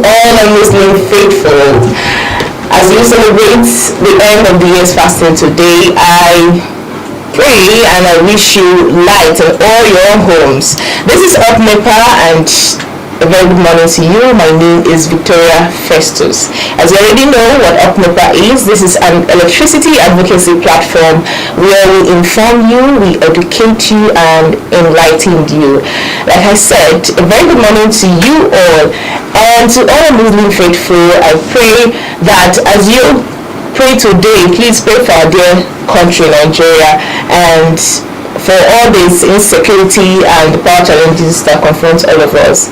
all our Muslim faithful. As we celebrate the end of the year's fasting today, I pray and I wish you light in all your homes. This is Up Nepa, and a very good morning to you. My name is Victoria Festus. As you already know what Up Nepa is, this is an electricity advocacy platform where we inform you, we educate you, and enlighten you. Like I said, a very good morning to you all, and to all Muslim faithful. I pray that as you pray today, please pray for our dear country, Nigeria, and for all this insecurity and the power challenges that confront all of us.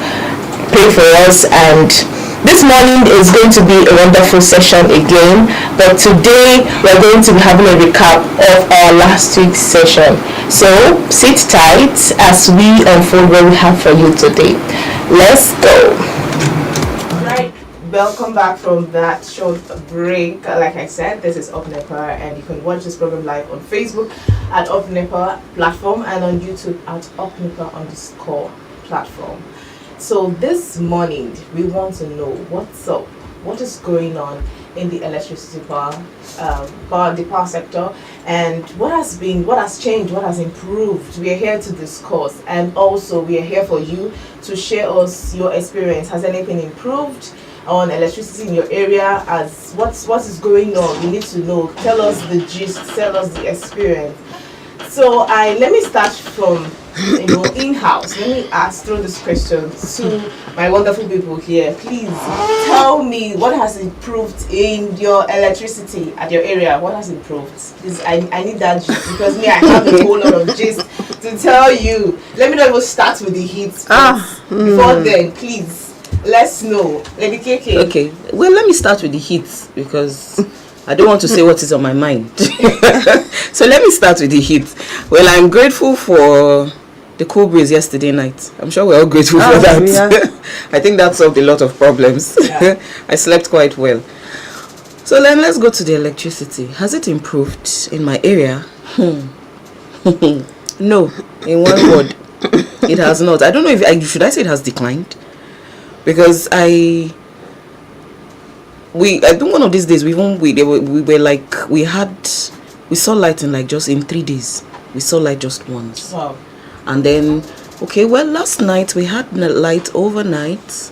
Pray for us, and this morning is going to be a wonderful session again, but today we're going to be having a recap of our last week's session. So sit tight as we unfold what we have for you today. Let's go. Right, welcome back from that short break. Like I said, this is Up Nepa, and you can watch this program live on Facebook at Up Nepa platform and on YouTube at Up Nepa _platform. So this morning we want to know what's up, what is going on in the electricity power sector, and what has changed, what has improved. We are here to discuss, and also we are here for you to share us your experience. Has anything improved on electricity in your area? As what is going on? We need to know. Tell us the gist, tell us the experience. So let me start from in-house. Let me throw this question to my wonderful people here. Please tell me what has improved in your electricity at your area. What has improved? Please, I need that gist, because me, I have a whole lot of gist to tell you. Let me not even start with the heat. Before then, please, let's know. Lady KK. Okay, well, let me start with the heat, because I don't want to say what is on my mind. So let me start with the heat. Well, I'm grateful for the cool breeze yesterday night. I'm sure we're all grateful for that. Yeah. I think that solved a lot of problems. Yeah. I slept quite well. So then let's go to the electricity. Has it improved in my area? No, in one word, it has not. I don't know if should I say it has declined, because I think one of these days we saw light in just in 3 days. We saw light just once. Wow. And then last night we had light overnight,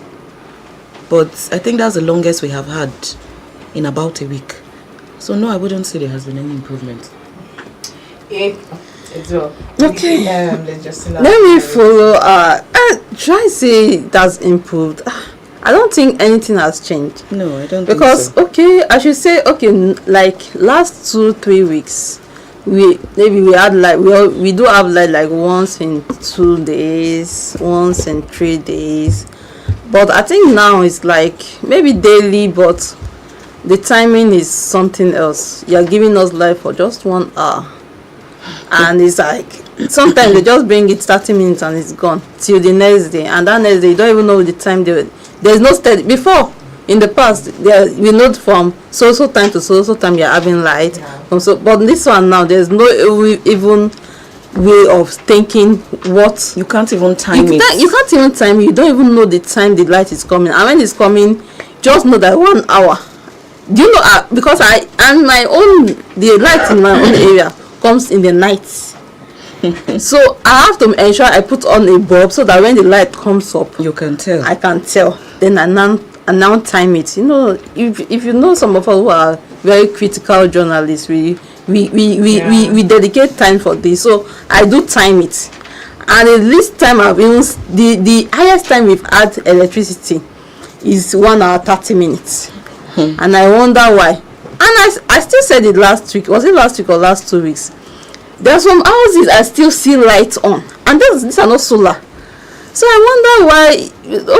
but I think that's the longest we have had in about a week. So no, I wouldn't say there has been any improvement. Okay. Let me follow. Try say it has improved. I don't think anything has changed. No, I don't because think so. I should say like last 2-3 weeks we had we do have light once in 2 days, once in 3 days, but I think now it's maybe daily, but the timing is something else. You're giving us light for just 1 hour, and it's sometimes they just bring it 30 minutes and it's gone till the next day, and that next day you don't even know the time there's no steady. Before, in the past, we know from so time to so time you're having light. Yeah. But this one now, there's no even way of thinking what. You can't even time it. You can't even time it. You don't even know the time the light is coming. And when it's coming, just know that 1 hour. Do you know, because the light in my own area comes in the night. So I have to ensure I put on a bulb so that when the light comes up, you can tell. I can tell. Then I now time it. If you know some of us who are very critical journalists, we dedicate time for this. So I do time it, and the least time I've even the highest time we've had electricity is 1 hour 30 minutes, and I wonder why. And I still said it last week. Was it last week or last 2 weeks? There are some houses I still see lights on, and these are not solar. So I wonder why.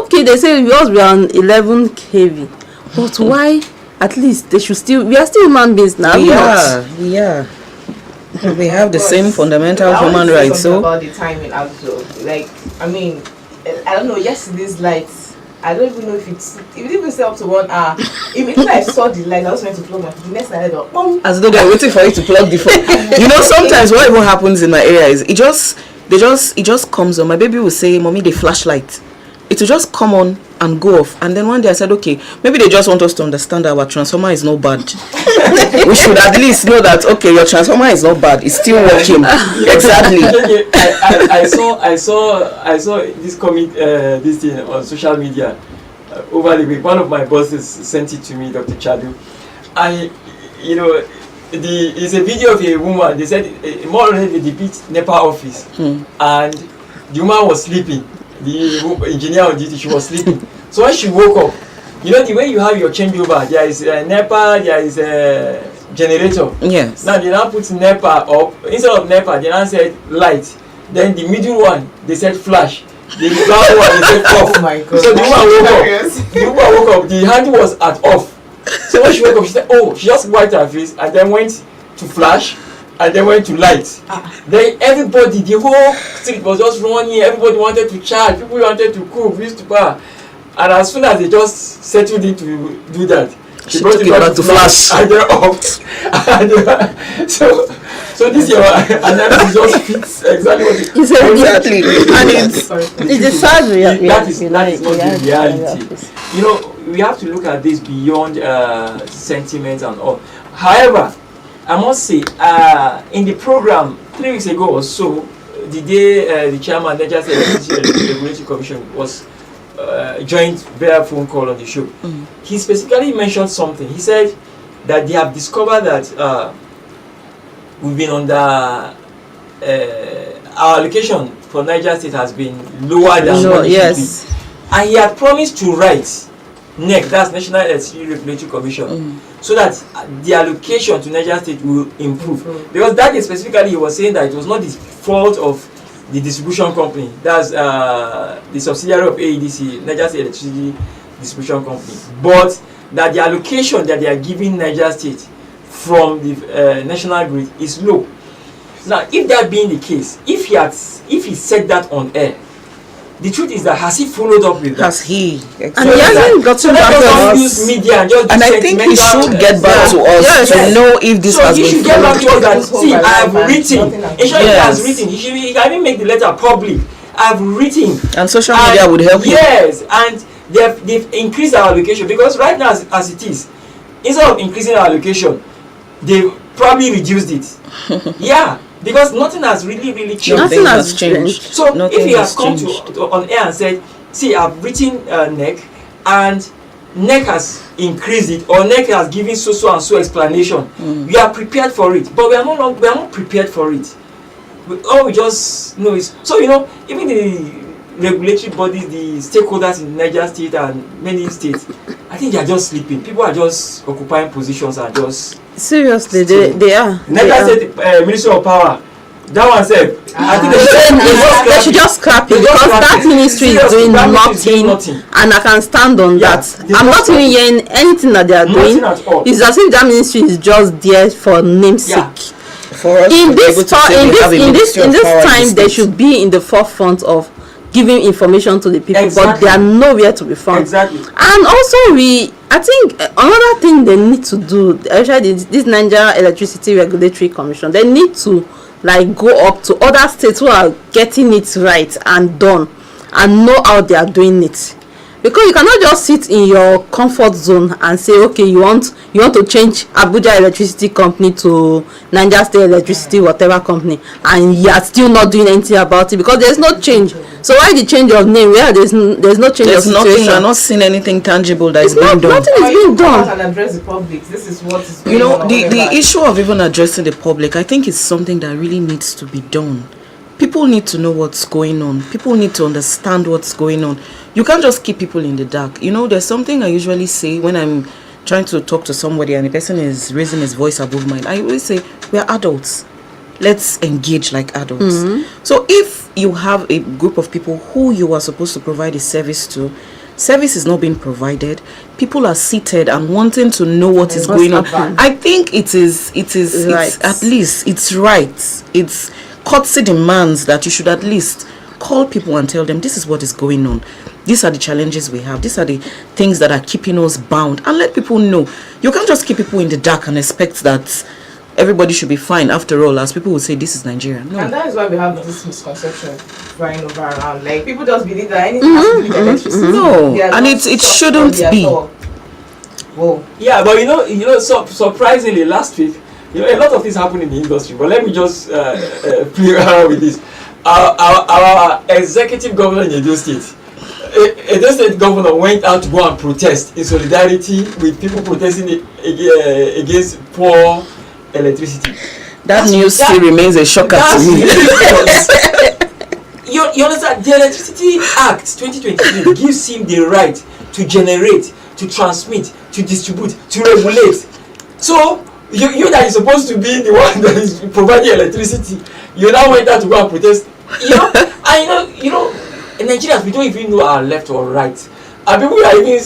Okay, they say we are on 11 kV, but why? At least they should still. We are still human beings now. We are. We have the same fundamental human rights. So about the timing also, I don't know. Yesterday's lights. I don't even know if it even stay up to 1 hour. If I saw the light, I was trying to plug my phone. The next night, as though they're waiting for you to plug the phone. Sometimes what even happens in my area is it just comes on. My baby will say, "Mommy, the flashlight." It will just come on and go off. And then one day I said, okay, maybe they just want us to understand that our transformer is not bad. We should at least know that, okay, your transformer is not bad, it's still working. Exactly. I saw this this thing on social media over the week. One of my bosses sent it to me, Dr. Chadu. It's a video of a woman. They said more or less they depict Nepa office, and the woman was sleeping. The engineer on duty, she was sleeping. So when she woke up, the way you have your changeover, there is Nepa, there is a generator. Yes. Now they now put Nepa up. Instead of Nepa, they now said light. Then the middle one, they said flash. The last one, they said off. Oh my God. So the woman woke up. The woman woke up. The handle was at off. So when she woke up, she said, oh, she just wiped her face and then went to flash and then went to light. Then everybody, the whole street was just running. Everybody wanted to charge. People wanted to cook, used to bar. And as soon as they just settled in to do that, she brought it back to flash and then off. And so this your analysis just fits exactly what it is. Exactly. And it's a sad reality. That is not the reality. We have to look at this beyond sentiment and all. However, I must say, in the program 3 weeks ago or so, the day the chairman, Niger State Regulatory Commission, was joined via phone call on the show, he specifically mentioned something. He said that they have discovered that we've been under our allocation for Niger State has been lower than what it should be. And he had promised to write NEC, that's National Electricity Regulatory Commission, so that the allocation to Niger State will improve. Because that day specifically he was saying that it was not the fault of the distribution company, that's the subsidiary of AEDC, Niger State Electricity Distribution Company, but that the allocation that they are giving Niger State from the national grid is low. Now, if that being the case, if he said that on air, the truth is that has he followed up with that? Has he? And he hasn't gotten back to us. Use media and just and I think he should get back to us to know if this has been. So he should get back to us that, see, I have written. He has written. He can even make the letter public. I have written. And social media would help him. Yes, and they've increased our allocation, because right now as it is, instead of increasing our allocation, they've probably reduced it. Yeah. Because nothing has really changed. Nothing has changed. So if he has come to on air and said, see, I've written NEC and NEC has increased it, or NEC has given so and so explanation, we are prepared for it. But we are not prepared for it. All we just know is, so even the regulatory bodies, the stakeholders in Niger State and many states, I think they are just sleeping. People are just occupying positions and just... Seriously, they are. Niger State Ministry of Power, that one said, I think they should just scrap it, because that ministry is doing nothing, and I can stand on that. I'm not even hearing anything that they are doing. It's as if that ministry is just there for namesake. For us in this time, they should be in the forefront of giving information to the people, but they are nowhere to be found. And also, I think another thing they need to do, especially this Niger Electricity Regulatory Commission, they need to go up to other states who are getting it right and done, and know how they are doing it. Because you cannot just sit in your comfort zone and say, okay, you want to change Abuja Electricity Company to Niger State Electricity whatever company, and you are still not doing anything about it, because there's no change. So why the change of name? Where there's no change of situation. Nothing. You're not seeing anything tangible that is being done. Nothing is being done. And address the public. This is what is going on. The issue of even addressing the public, I think, is something that really needs to be done. People need to know what's going on. People need to understand what's going on. You can't just keep people in the dark. There's something I usually say when I'm trying to talk to somebody and the person is raising his voice above mine. I always say, we're adults. Let's engage like adults. So if you have a group of people who you are supposed to provide a service to, service is not being provided, people are seated and wanting to know what is going on. I think it is right. It's at least, it's right. It's courtesy demands that you should at least call people and tell them, this is what is going on. These are the challenges we have. These are the things that are keeping us bound. And let people know. You can't just keep people in the dark and expect that everybody should be fine. After all, as people will say, this is Nigeria. No. And that is why we have this misconception flying over around. Like people just believe that anything has to do with electricity. No, and it shouldn't be. Whoa. Yeah, but surprisingly, last week, a lot of things happened in the industry. But let me just play around with this. Our executive governor in Edo State, Edo State governor went out to go and protest in solidarity with people protesting against poor electricity. That news still remains a shocker to me. You understand? The Electricity Act 2023 gives him the right to generate, to transmit, to distribute, to regulate. So you that is supposed to be the one that is providing electricity, you now went out to go and protest. And in Nigeria we don't even know our left or right. And people are even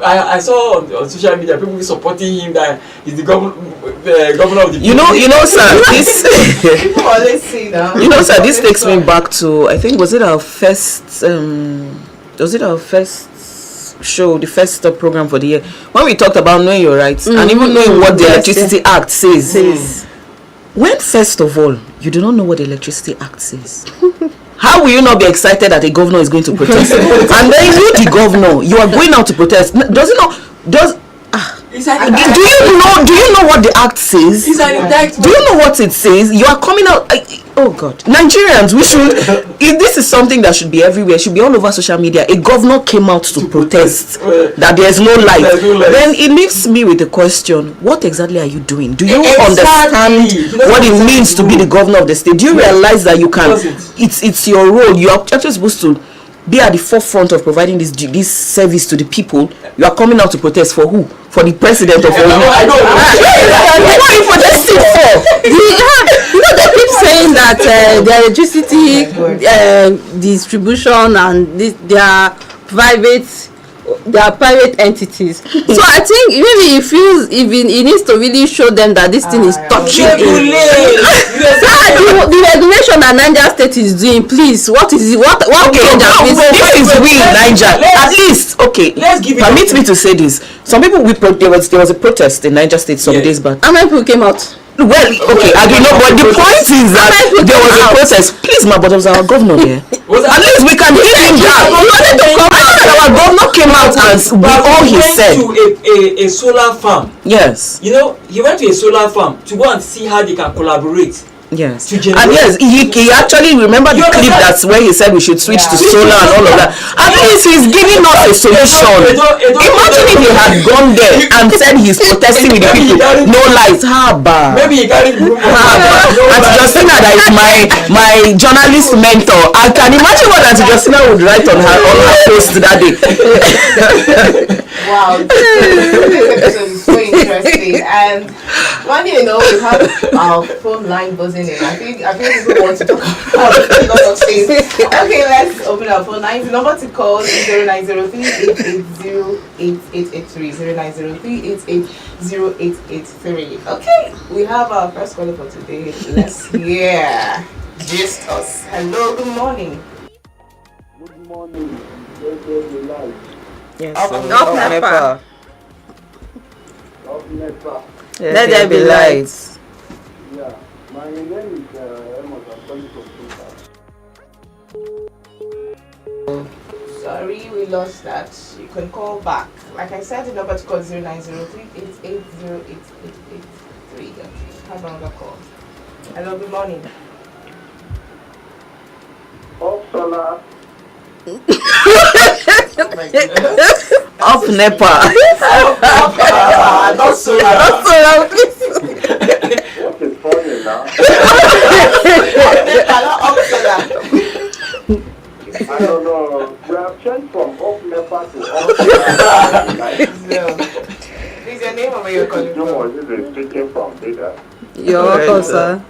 I saw on social media people supporting him that he's the governor of the people. Sir, this People always say that. Sir, this takes me back to, I think, was it our first show, the first stop program for the year, when we talked about knowing your rights and even knowing what the Electricity Act says. When first of all you do not know what the Electricity Act says, how will you not be excited that a governor is going to protest? And then you, the governor, you are going out to protest. Does it not? Do you know what the act says? Do you know what it says? You are coming out. Oh God, Nigerians, we should. If this is something that should be everywhere, should be all over social media. A governor came out to protest that there is no light. Then it leaves me with the question: what exactly are you doing? Do you understand what it means to be the governor of the state? Do you realize that you can? It's your role. You are actually supposed to be at the forefront of providing this service to the people. You are coming out to protest for who? For the president of all. I know. What are you protesting for? They keep saying that the electricity distribution and their private entities. So I think maybe he feels even he needs to really show them that this thing is touching him. The regulation that Niger State is doing, please, what is it? What this is we Niger. At least, okay. Permit me to say this. Some people there was a protest in Niger State some days back. How many people came out? Well, okay, I don't know, but the point is that there was a protest. Please, but it was our governor there. At least we can hear him down. Our governor came out and all he said. He went to a solar farm. Yes. He went to a solar farm to go and see how they can collaborate. Yes. And yes, he actually remember the clip that's where he said we should switch to solar and all of that. At least he's giving us a solution. Imagine if he had gone there and said he's protesting with the people, no lights. Maybe he carried Auntie Justina, that is my journalist mentor. I can imagine what Auntie Justina would write on her post that day. Wow, this episode is so interesting. And one thing we have our phone line buzzing in. I think people want to talk about a lot of things. Okay, let's open our phone lines. The number to call is 0903-880-8883. 0903-880-8883. Okay, we have our first caller for today. Let's hear. Gist us. Hello, good morning. Good morning. Yes. Up Nepa. Let there be lights. Yeah, my name is Amos. I'm calling from Sorry, we lost that. You can call back. Like I said, the number to call 0903-880-8883. Okay, have another call. Hello, good morning. Solar. Oh my goodness. Up Nepa. Not solar. What is funny now? Nepa, not up solar. I don't know. We have changed from off Nepa to off solar. Is your name or where you're calling from? This is speaking from Bida. You're welcome, sir.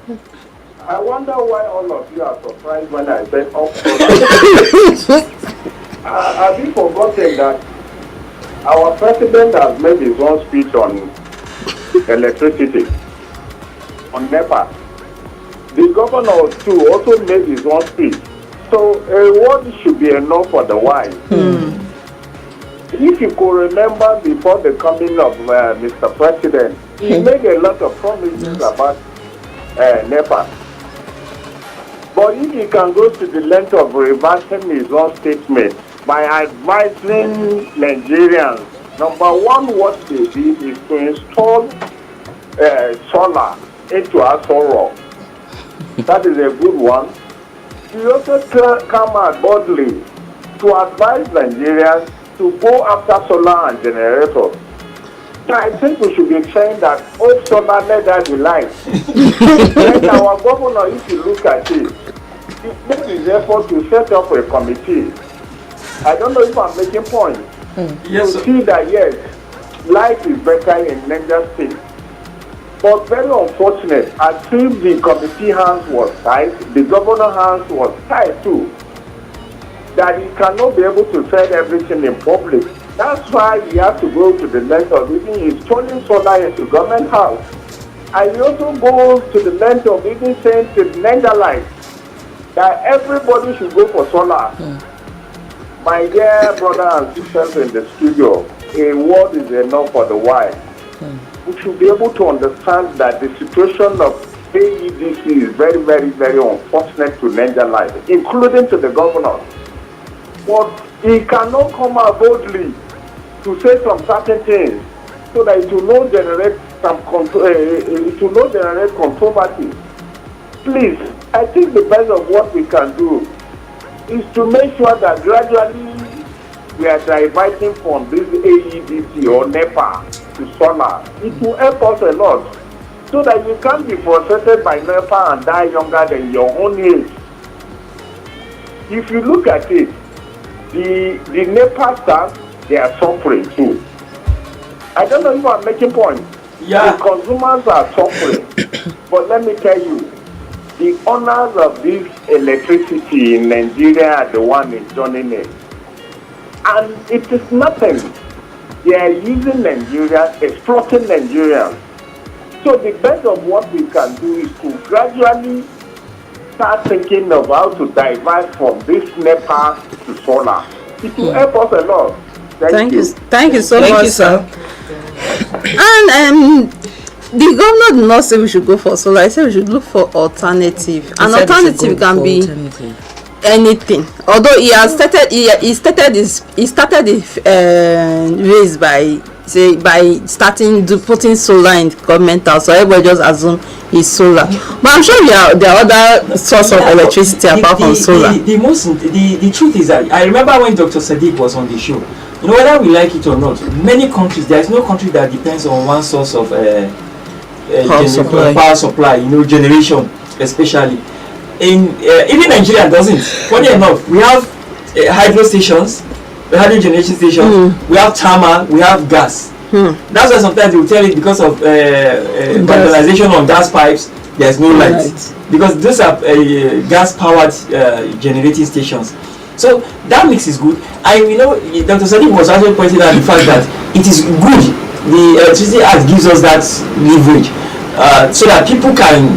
I wonder why all of you are surprised when I said off solar. Have you forgotten that our president has made his own speech on electricity, on Nepa? The governor too also made his own speech. So a word should be enough for the wise. If you could remember before the coming of Mr. President, he made a lot of promises about Nepa. But if he can go to the length of reversing his own statement by advising Nigerians, number one, what they did is to install solar into Aso Rock. That is a good one. He also come out boldly to advise Nigerians to go after solar and generators. So I think we should be saying that all solar let that be light. And our governor, if you look at it, he made his effort to set up a committee. I don't know if I'm making point. Yes, to see that yes, life is better in Niger State. But very unfortunate, as if the committee hands was tied, the governor hands was tied too. That he cannot be able to sell everything in public. That's why he has to go to the length of even installing solar into government house. And he also goes to the length of even saying to the Niger Light that everybody should go for solar. My dear brother and sisters in the studio, a word is enough for the wise. We should be able to understand that the situation of AEDC is very, very, very unfortunate to Niger Light, including to the governor. But he cannot come out boldly to say some certain things so that it will not generate controversy. Please, I think the best of what we can do is to make sure that gradually we are diverting from this AEDC or Nepa to solar. It will help us a lot so that you can't be frustrated by Nepa and die younger than your own age. If you look at it, the Nepa staff, they are suffering too. I don't know if I'm making point. Yeah. The consumers are suffering. But let me tell you, the owners of this electricity in Nigeria are the one enjoying it. And it is nothing. They are using Nigeria, exploiting Nigerians. So the best of what we can do is to gradually start thinking of how to divert from this Nepa to solar. It will help us a lot. Thank you. Thank you so much, sir. And the governor did not say we should go for solar. He said we should look for alternative. An alternative can be anything. Although he has started, he started the race by starting putting solar in government house, so everybody just assume it's solar. But I'm sure there are other source of electricity apart from solar. The truth is that I remember when Dr. Sadiq was on the show. You know, whether we like it or not, many countries, there is no country that depends on one source of power supply. You know, generation especially. Even Nigeria doesn't. Funny enough, we have hydro stations, we have generation stations, we have thermal, we have gas. That's why sometimes they will tell you because of vandalization on gas pipes, there's no light. Because those are gas powered generating stations. So that mix is good. And you know, Dr. Sadiq was also pointing out the fact that it is good. The Electricity Act gives us that leverage so that people can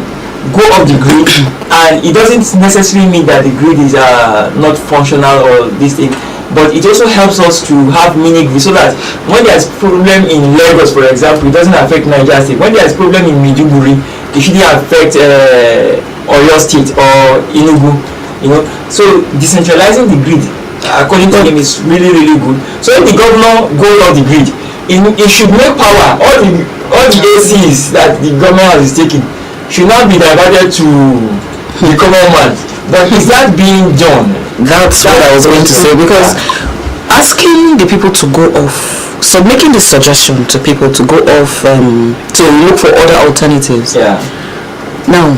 go off the grid, and it doesn't necessarily mean that the grid is not functional or this thing, but it also helps us to have mini grid so that when there's problem in Lagos, for example, it doesn't affect Nigeria State. When there's problem in Maiduguri, it shouldn't affect Oyo State or Enugu. You know, so decentralizing the grid, according to him, is really, really good. So if the governor goes off the grid, it should make power. All the ACs that the government is taking should not be diverted to the common man. But is that being done? That's what I was going to say, because asking the people to go off, so making the suggestion to people to go off to look for other alternatives. Yeah. Now,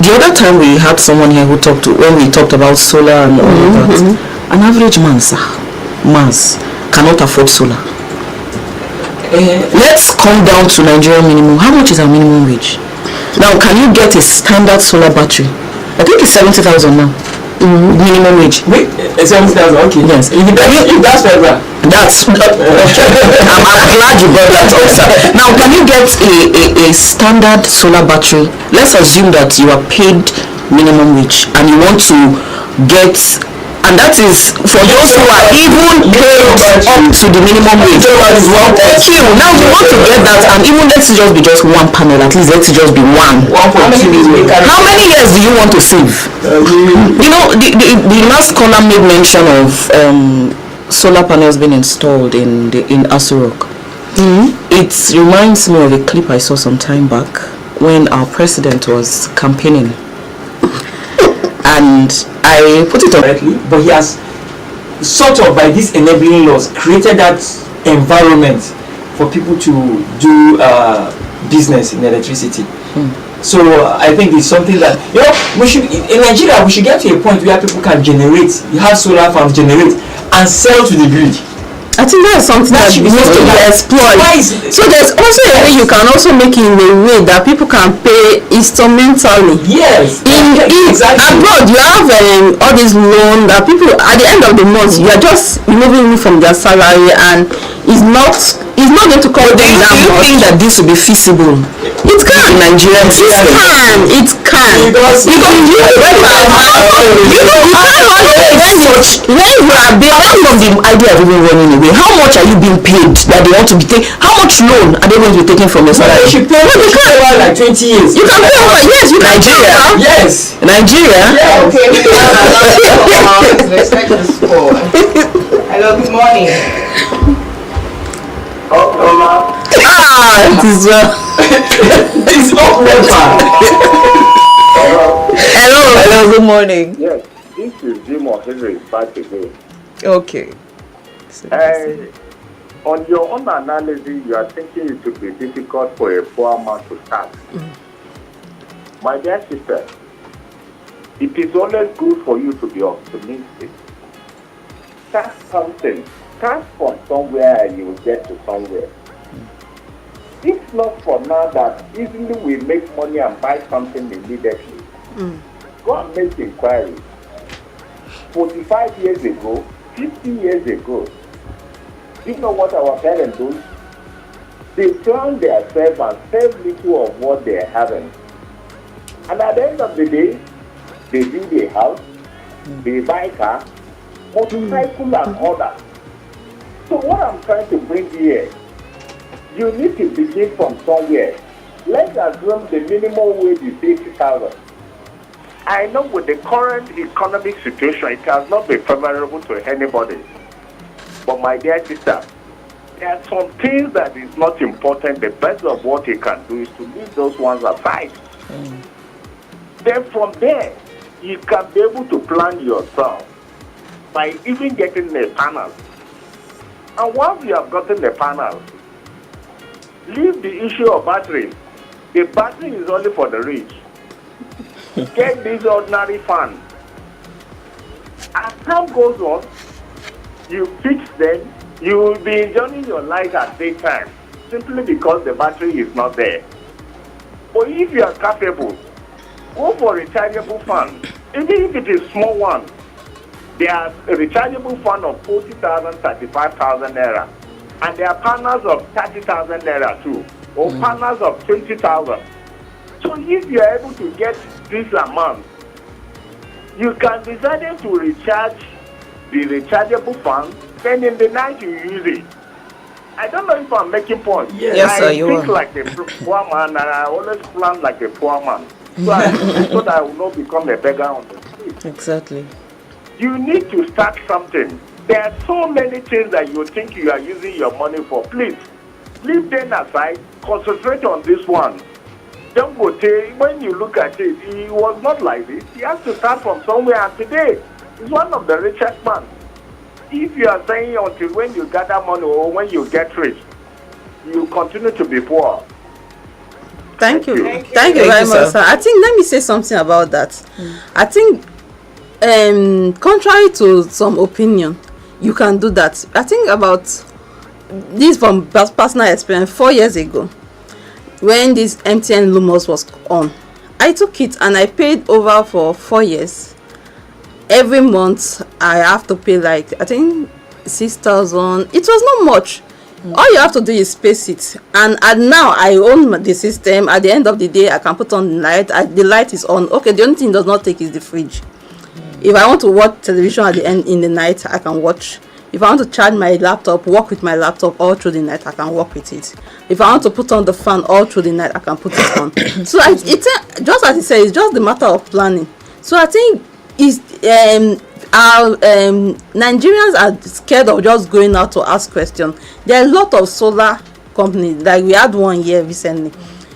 the other time we had someone here who talked to, when we talked about solar and all of that, an average man, sir, cannot afford solar. Let's come down to Nigerian minimum. How much is our minimum wage? Now, can you get a standard solar battery? I think it's 70,000 now. Minimum wage. Wait, 70,000. Okay. Yes. If that's federal. That's okay. I'm glad you brought that also. Now, can you get a standard solar battery? Let's assume that you are paid minimum wage and you want to get and that is for those who are even paid up to the minimum wage. Thank you. Now we want to get that, and even let's just be just one panel, at least let's just be one. How many years do you want to save? You know, the last caller made mention of solar panels being installed in Aso Rock. It reminds me of a clip I saw some time back when our president was campaigning, and I put it on correctly, but he has sort of, by these enabling laws, created that environment for people to do business in electricity. So I think it's something that, you know, we should, in Nigeria, we should get to a point where people can generate, you have solar farms generate and sell to the grid. I think that's something that needs to be explored. So there's also a way you can also make it in a way that people can pay instrumentally. Yes. Exactly. Abroad, you have all these loans that people at the end of the month you are just removing it from their salary, and it's not going to cover them that much. Do you think that this will be feasible? It can. In Nigerian system. It can. Because you can't when you are apart from the idea of even running away, how much are you being paid that they want to be taken? How much loan are they going to be taking from your salary? You should pay over like 20 years. You can pay over, yes, you can. Nigeria? Yes. Nigeria? Yeah. Okay, respect the score. Hello, good morning. It is well. It's not Nepa. Hello, good morning. Yes, this is Jim Henry back again. Okay. On your own analysis, you are thinking it would be difficult for a poor man to start. My dear sister, it is always good for you to be optimistic. Start something. Start from somewhere and you will get to somewhere. It's not for now that easily we make money and buy something immediately. Go and make inquiries. 45 years ago, 50 years ago, you know what our parents do? They plan themselves and save little of what they are having. And at the end of the day, they build a house, they buy car, motorcycle and others. So what I'm trying to bring here, you need to begin from somewhere. Let's assume the minimum wage is 80,000. I know with the current economic situation, it has not been favorable to anybody. But my dear sister, there are some things that is not important. The best of what you can do is to leave those ones aside. Then from there, you can be able to plan yourself by even getting the panels. And once you have gotten the panels, leave the issue of battery. The battery is only for the rich. Get this ordinary fan. As time goes on, you fix them, you will be enjoying your life at daytime simply because the battery is not there. But if you are capable, go for a rechargeable fan. Even if it is small one, there are a rechargeable fan of 40,000, 35,000 naira. And there are panels of 30,000 naira too, or panels of 20,000. So if you are able to get this amount, you can decide to recharge the rechargeable fan, then in the night you use it. I don't know if I'm making points. Yes, sir, you I think are. like a poor man, and I always plan like a poor man. So that I will not become a beggar on the street. Exactly. You need to start something. There are so many things that you think you are using your money for. Please, leave them aside. Concentrate on this one. Don't go tell, when you look at it, he was not like this. He has to start from somewhere, and today he's one of the richest men. If you are saying until when you gather money or when you get rich, you continue to be poor. Thank you. Thank you. Thank you Thank very you, much, sir. sir. I think let me say something about that. I think contrary to some opinion, you can do that. I think about this from personal experience. 4 years ago, when this MTN Lumos was on, I took it and I paid over for 4 years. Every month I have to pay like I think 6,000. It was not much. All you have to do is space it, and now I own the system. At the end of the day, I can put on the light. The light is on. Okay, the only thing it does not take is the fridge. If I want to watch television at the end in the night, I can watch. If I want to charge my laptop, work with my laptop all through the night, I can work with it. If I want to put on the fan all through the night, I can put it on. So it's just as you say, it's just the matter of planning. So I think our Nigerians are scared of just going out to ask questions. There are a lot of solar companies, like we had one here recently.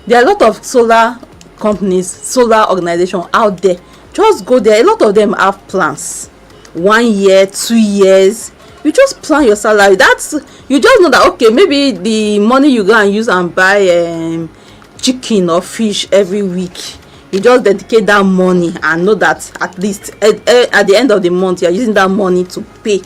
There are a lot of solar companies, solar organizations out there. Just go there. A lot of them have plans. 1 year, 2 years. You just plan your salary. You just know that, okay, maybe the money you go and use and buy chicken or fish every week, you just dedicate that money and know that at least at the end of the month, you're using that money to pay.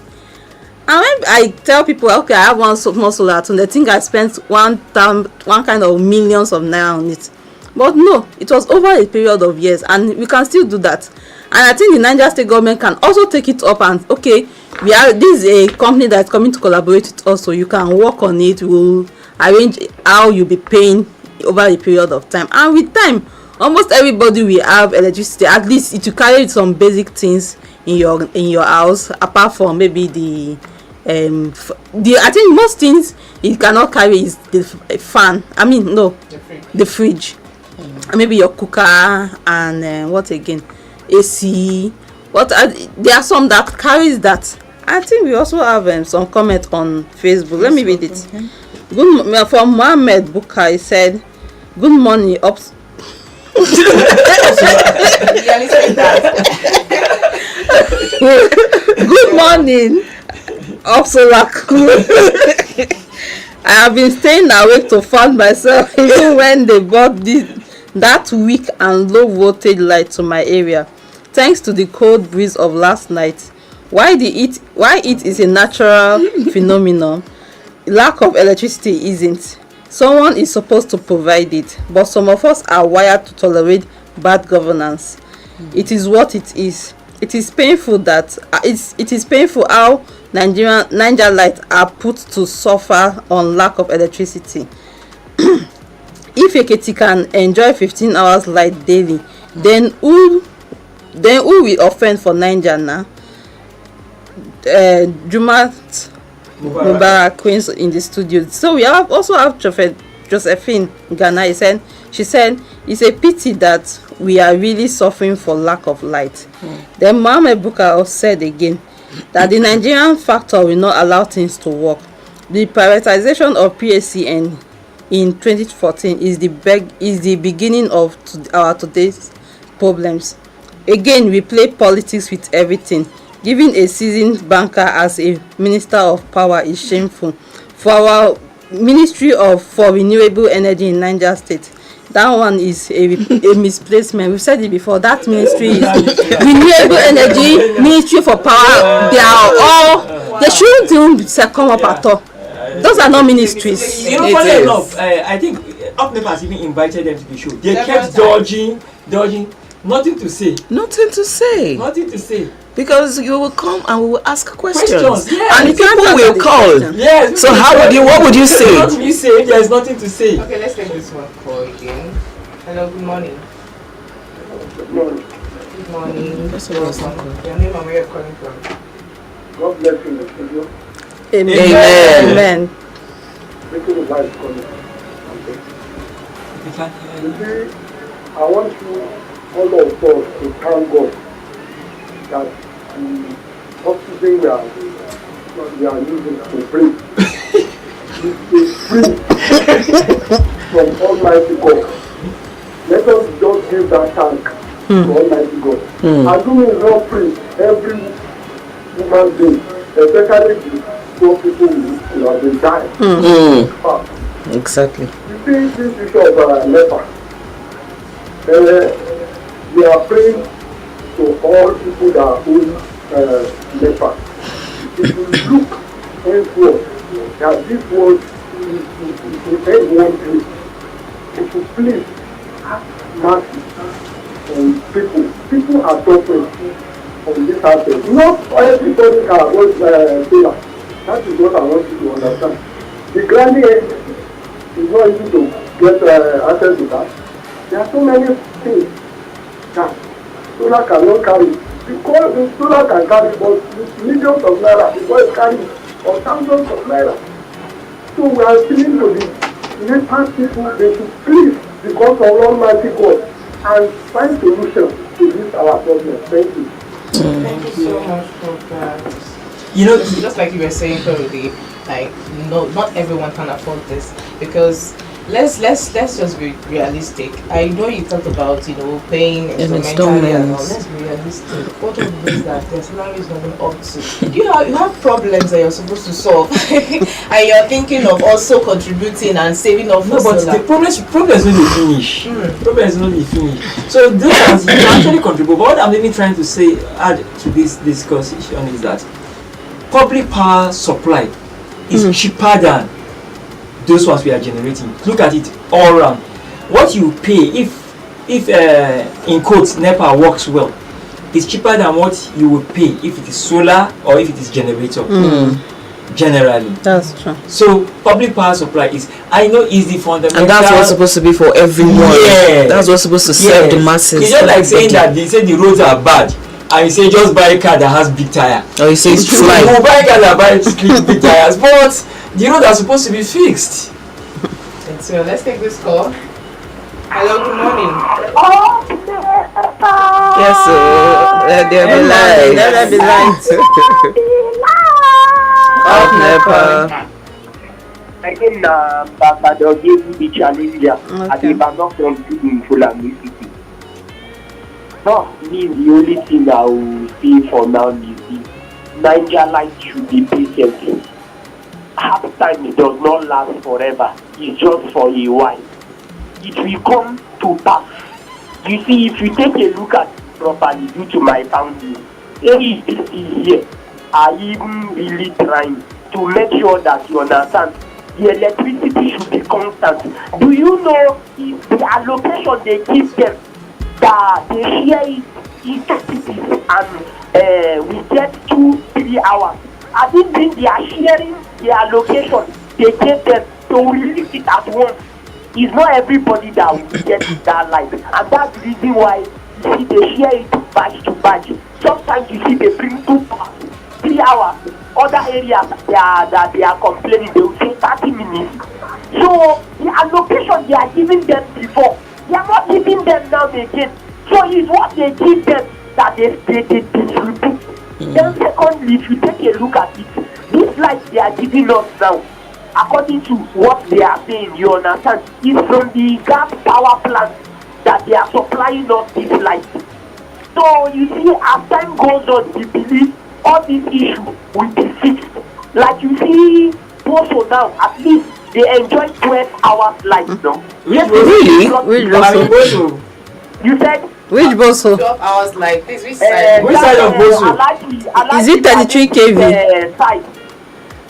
And when I tell people, okay, I have one small solar at home, they think I spent one kind of millions of naira on it. But no, it was over a period of years, and we can still do that. And I think the Niger State government can also take it up and, okay, this is a company that's coming to collaborate with us, so you can work on it. We'll arrange how you'll be paying over a period of time. And with time, almost everybody will have electricity. At least it will carry some basic things in your house, apart from maybe I think most things it cannot carry is the fan. I mean, no, the fridge. And maybe your cooker and what again? AC. There are some that carries that. I think we also have some comment on Facebook. Let me read it. Good from Mohammed Buka. He said, "Good morning, ups." Good morning, Upsolak. I have been staying awake to find myself even when they bought that weak and low voltage light to my area. Thanks to the cold breeze of last night. Why it is a natural phenomenon, lack of electricity isn't. Someone is supposed to provide it, but some of us are wired to tolerate bad governance. It is what it is. It is painful that it is painful how Niger Light are put to suffer on lack of electricity. If Ekiti can enjoy 15 hours light daily, then who will offend for Niger now? Jumat Mubarak Queens in the studio. So we also have Josephine Ghana. She said it's a pity that we are really suffering for lack of light. Then Mohammed Buka said again that the Nigerian factor will not allow things to work. The privatization of PSCN in 2014 is the beginning of our today's problems. Again, we play politics with everything. Giving a seasoned banker as a minister of power is shameful. For our Ministry for Renewable Energy in Niger State, that one is a misplacement. We've said it before. That ministry is Renewable Energy, Ministry for Power. They shouldn't even come up at all. Those are not ministries. You know, funny enough, I think Nepa has even invited them to the show. They kept dodging. Nothing to say. Because you will come and we will ask questions. Yes. And the people will call. Yes. So what would you say? What would you say if there is nothing to say? Okay, let's take this one call again. Hello, good morning. Good morning. Good morning. Welcome. Your name and where you're calling from? God bless you in the studio. Amen. Making the life coming. Okay. I want you, all of us, to thank God that the oxygen we are using to breathe is free from Almighty God. Let us just give that thank to Almighty God. Assuming it's not free, every human being, especially the poor people who have been dying. Exactly. You see this issue of Nepa. We are praying to all people that own Nepa. If you look henceforth that this world is end one place, it will please have mercy on people. People are suffering on this aspect. Not everybody can avoid failure. That is what I want you to understand. The granny is not easy to get access to that. There are so many things that solar cannot carry. Because the solar can carry but millions of naira before it carry or thousands of naira. So we are appealing to the Nepa people, they should please, because of Almighty God, and find solutions to this our problem. Thank you. Thank you so much for that. You know, Just like you were saying already, like no, not everyone can afford this because let's just be realistic. I know you talked about paying instrumentally and all. Let's be realistic. What of this that their salary is not going up to? You have problems that you're supposed to solve, and you're thinking of also contributing and saving up for no, but solar. the problem is not the finish. Problem is not the finish. So those ones you can actually contribute. But what I'm even trying to say, add to this discussion is that public power supply is cheaper than those ones we are generating. Look at it all around. What you pay if in quotes Nepa works well, is cheaper than what you would pay if it is solar or if it is generator. Generally, That's true. so public power supply is, I know, is the fundamental, And that's what's supposed to be for everyone. Yeah. That's what's supposed to serve the masses. It's just like saying that they say the roads are bad and you say just buy a car that has big tire. Or you say it's true, fly. you buy a car that buys big tires, but the roads are supposed to be fixed. And so let's take this call. Hello, good morning. Yes, sir. Let there be light. Let there be light. Of Nepa. Again, Ambassador gave me the challenge at Okay. the Bank from Fulani City. No, me, the only thing I will say for now is the Niger Light should be patient. Half time it does not last forever. It's just for a while. It will come to pass. You see, if you take a look at it properly due to my family, AEDC here are even really trying to make sure that you understand the electricity should be constant. Do you know if the allocation they give them, that they share it into cities and we get 2-3 hours? I think they are sharing the allocation they gave them to release it at once. It's not everybody that will get that light, and that's the reason why you see they share it batch to batch. Sometimes you see they bring 2 hours, 3 hours. Other areas that they are complaining, they will say 30 minutes. So the allocation they are giving them before, they are not giving them now again. So it's what they give them that they distribute. Then secondly, if you take a look at it, this light they are giving us now, according to what they are saying, you understand, is from the gas power plant that they are supplying us this light. So you see, as time goes on, we believe all these issues will be fixed. Like you see, also now, at least they enjoy 12 hours light now. Yes, Really? Which Boso? you said? Which boso? 12 hours like this. Which side? Which side of Boso? Is it 33 kV? Side.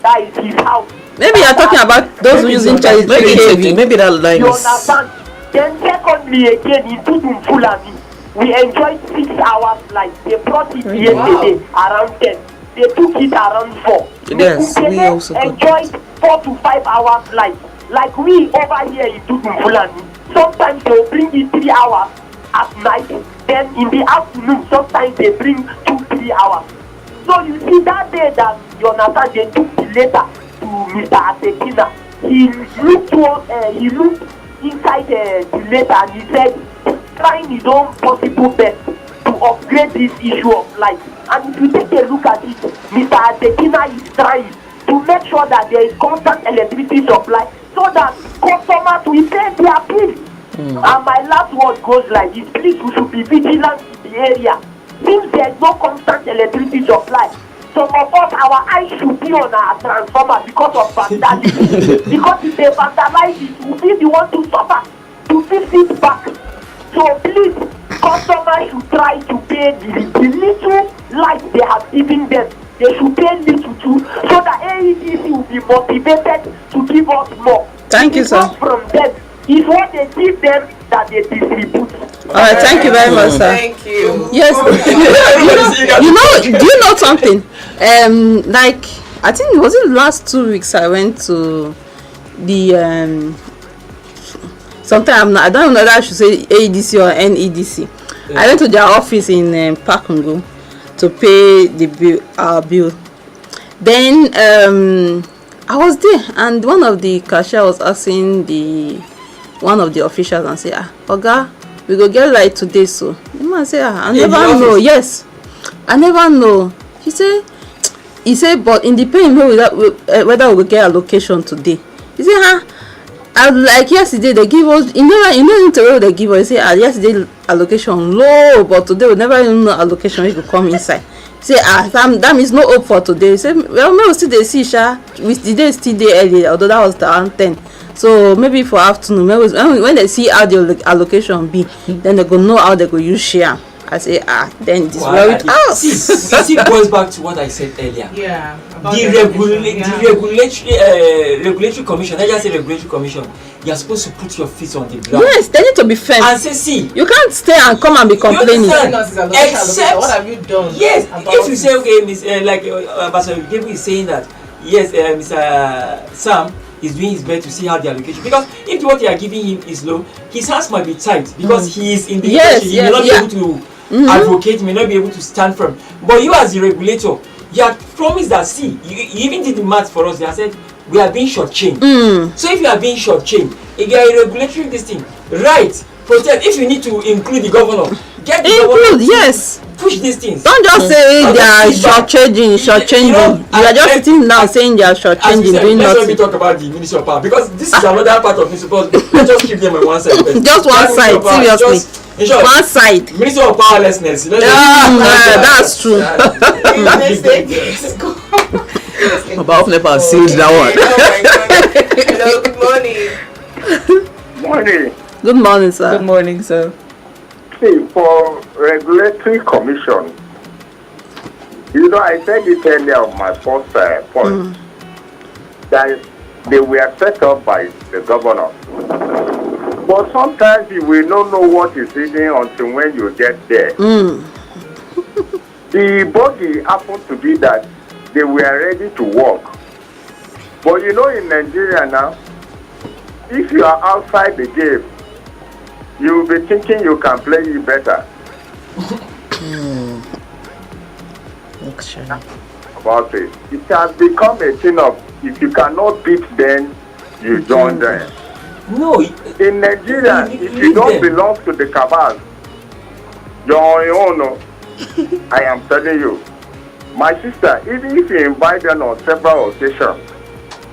That is his house. Maybe you're talking about those who using 33 kV. Maybe that line You is. understand? Then secondly again, in Tudun Fulani, we enjoyed 6 hours light. They brought it yesterday around 10. They took it around 4. Yes, we also got enjoyed 4 to 5 hours light. Like we over here in Tudun Fulani, sometimes they'll bring it 3 hours at night. Then in the afternoon, sometimes they bring 2-3 hours. So you see that day that you understand, they took the letter to Mr. Atekina. He looked inside the letter and he said, trying his own possible best to upgrade this issue of light. And if you take a look at it, Mr. Atekina is trying to make sure that there is constant electricity supply so that customers will pay their bills. And my last word goes like this: please, we should be vigilant in the area. Since there is no constant electricity supply, some of us, our eyes should be on our transformer because of vandalism. Because if they vandalize it, we'll be the one to suffer to fix it back. So please, customers should try to pay the little light they have given them. They should pay little too, so that AEDC will be motivated to give us more. Thank you, sir. From them, it's what they give them that they distribute. Alright, thank you very much, sir. Thank you. Yes. Do you know something? Like I think it was in the last 2 weeks I went to the sometime I don't know that I should say AEDC or NEDC. I went to their office in Pakungo, to pay the bill, our bill. Then I was there, and one of the cashier was asking one of the officials and say, Oga, we go get light today, so the man say, I never know. Yes, I never know. He said, but in the paying whether we will get allocation today. He said, like yesterday they give us, you know interview they give us. He say, yesterday allocation low, but today we never even know allocation if we come inside. Say that means no hope for today. He say, well, maybe we still dey see with the day still dey early, although that was around 10. So maybe for afternoon, maybe when they see how the allocation be, then they go know how they go use share. I say, then this worried us. See, it goes back to what I said earlier. Yeah. The regulatory commission, I just say regulatory commission, you're supposed to put your feet on the ground. Yes, they need to be firm. And say, see, you can't stay and come and be complaining. Except, what have you done? Yes, if you say, okay, Miss, like Ambassador Gabriel is saying that, yes, Mr. Sam is doing his best to see how the allocation, because if what you are giving him is low, his hands might be tight because he is in the industry, he may not be able to advocate, may not be able to stand firm. But you as the regulator, you have promised that, see, you even did the math for us. They have said we are being shortchanged. So if you are being shortchanged, if you are a regulatory this thing, right, protect. If you need to include the governor, get the governor. Yes. Push these things. Don't just say they are shortchanging. You are just sitting down saying they are shortchanging, doing nothing. nothing. Let's talk about the Ministry of Power, because this is another part of municipal. Let's just keep them on one side. Just one side, seriously. In short, one side. Ministry of Powerlessness. That's true. About Nepa sealed that one. Hello, good morning. Morning. Good morning, sir. Good morning, sir. See, for regulatory commission, I said it earlier on my first point, that they were set up by the governor. But sometimes you will not know what is hidden until when you get there. The body happened to be that they were ready to work. But in Nigeria now, if you are outside the game, you will be thinking you can play it better. About it. It has become a thing of, if you cannot beat them, you join them. No. In Nigeria, if you don't belong to the cabal, you're on your own. I am telling you. My sister, even if you invite them on several occasions,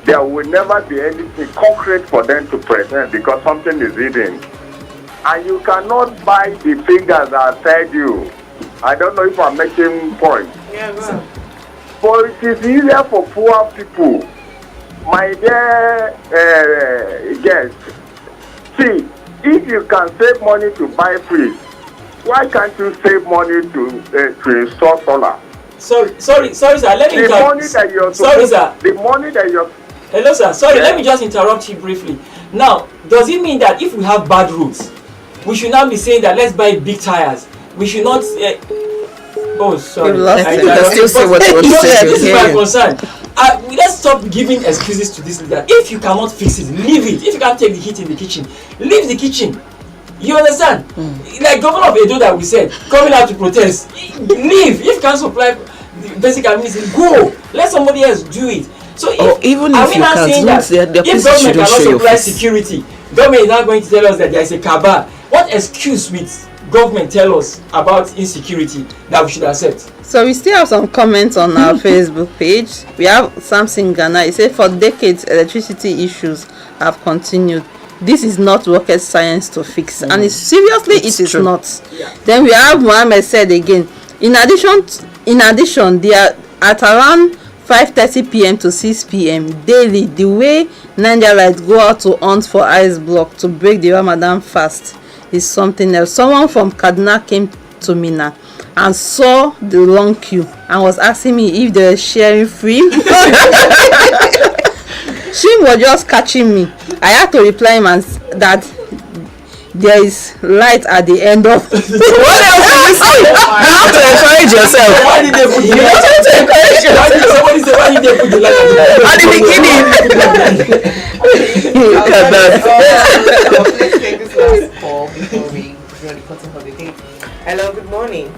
there will never be anything concrete for them to present because something is hidden. And you cannot buy the fingers that fed you. I don't know if I'm making points. Yeah, go. But it is easier for poor people. My dear guest, see, if you can save money to buy fridge, why can't you save money to install solar? Sorry, sir. Let me The money that you're Hello, sir. Sorry, let me just interrupt you briefly. Now, does it mean that if we have bad roads, we should not be saying that let's buy big tires? We should not. Oh, sorry. Still say what you want to say. This is my concern. Let's stop giving excuses to this leader. If you cannot fix it, leave it. If you can't take the heat in the kitchen, leave the kitchen. You understand? Like Governor of Edo that we said, coming out to protest, leave. If you can't supply the basic amenities, go. Let somebody else do it. So even if you can't, if government cannot supply security, government is not going to tell us that there is a cabal. What excuse will government tell us about insecurity that we should accept? So we still have some comments on our Facebook page. We have Samson Ghana. He said, for decades, electricity issues have continued. This is not rocket science to fix. And it is true. not. Yeah. Then we have Mohammed said again, in addition, they are at around 5:30 p.m. to 6 p.m. daily, the way Nigerians go out to hunt for ice block to break the Ramadan fast is something else. Someone from Kaduna came to me now and saw the long queue and was asking me if they were sharing free. She was just catching me. I had to reply him and that there is light at the end of. What else do you say? You have to encourage yourself. Why did they put the You have to encourage yourself. why did they put the light At the beginning. Look at that. Let's take this last call before we the cotton holiday. Hello, good morning.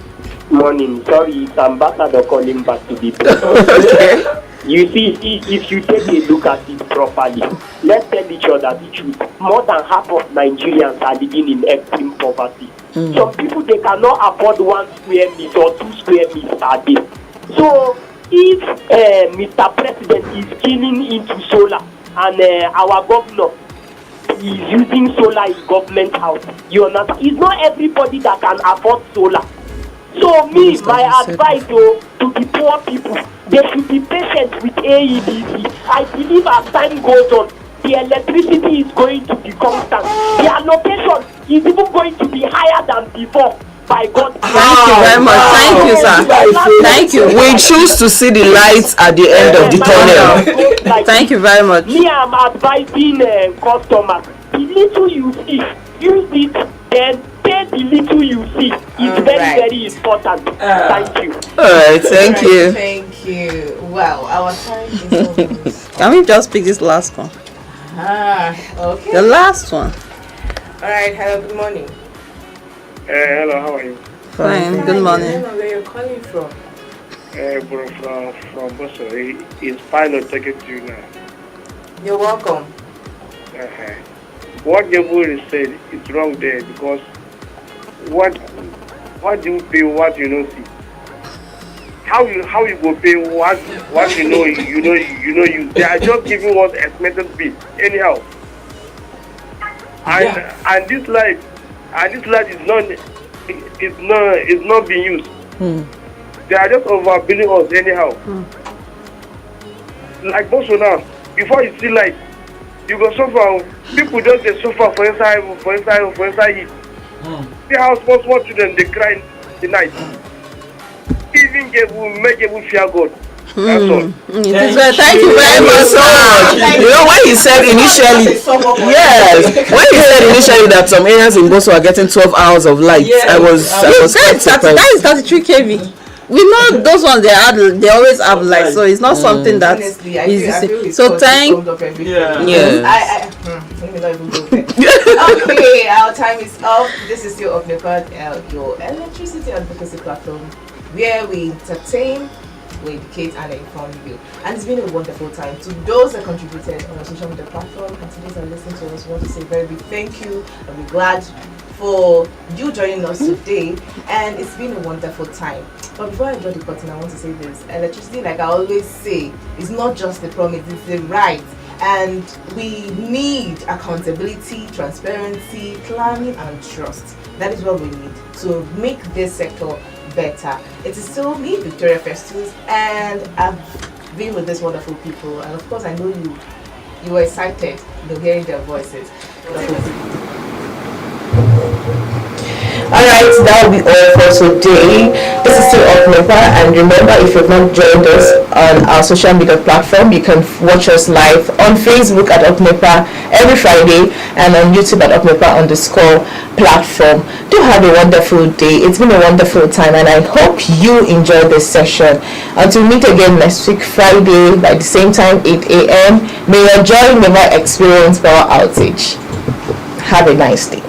Morning. Sorry, it's Ambassador calling back to the Okay. You see, if you take a look at it properly, let's tell each other the truth. More than half of Nigerians are living in extreme poverty. Some people, they cannot afford 1 square meter or 2 square meters a day. So, if Mr. President is keying into solar and our governor is using solar in government house, you understand? It's not everybody that can afford solar. So me, my advice to the poor people, they should be patient with AEDC. I believe as time goes on, the electricity is going to be constant. The allocation is even going to be higher than before. By God. Thank you very much. Thank you, sir. Thank you. We choose to see the lights at the end of the tunnel. Thank you very much. Me, I'm advising customers. The little you see, use it, then pay the little you see. It's very important. Thank you. Alright, thank you. Thank you. Wow, our time is almost. Can we just pick this last one? Okay. The last one. Alright, hello, good morning. Hello, how are you? Fine. Good morning. Where you're calling from? From Boso. It's pilot taking to you now. You're welcome. What Gabriel said is wrong there because what do you pay what you don't see? How you go pay what you know they are just giving us estimated bill anyhow. And this light is not being used. They are just overbilling us anyhow. Like Boso now, before you see light, you go suffer. People just they suffer for inside heat. See how small children they cry in the night. Even make people fear God. That's all. Thank you very much so much. You know when he said initially, that some areas in Boso are getting 12 hours of light, I was quite surprised. That is 33 kV. We know those ones they always have light, so it's not something that Honestly, I is feel it's so thank let me not even go there. Okay, our time is up. This is still Nepa, your electricity advocacy platform, where we entertain, we educate and inform you. And it's been a wonderful time. To those that contributed on our social media platform and to those that listen to us, we want to say a very big thank you, and we're glad for you joining us today, and it's been a wonderful time. But before I draw the curtain, I want to say this: electricity, like I always say, is not just a promise, it's a right. And we need accountability, transparency, planning, and trust. That is what we need to make this sector better. It is still me, Victoria Festus, and I've been with these wonderful people, and of course I know you were excited hearing their voices. Alright, that will be all for today. This is still Nepa, and remember, if you've not joined us on our social media platform, you can watch us live on Facebook at Nepa every Friday and on YouTube at Nepa_platform. Do have a wonderful day. It's been a wonderful time, and I hope you enjoyed this session. Until we meet again next week Friday by the same time, 8 a.m. May your joy never experience power outage. Have a nice day.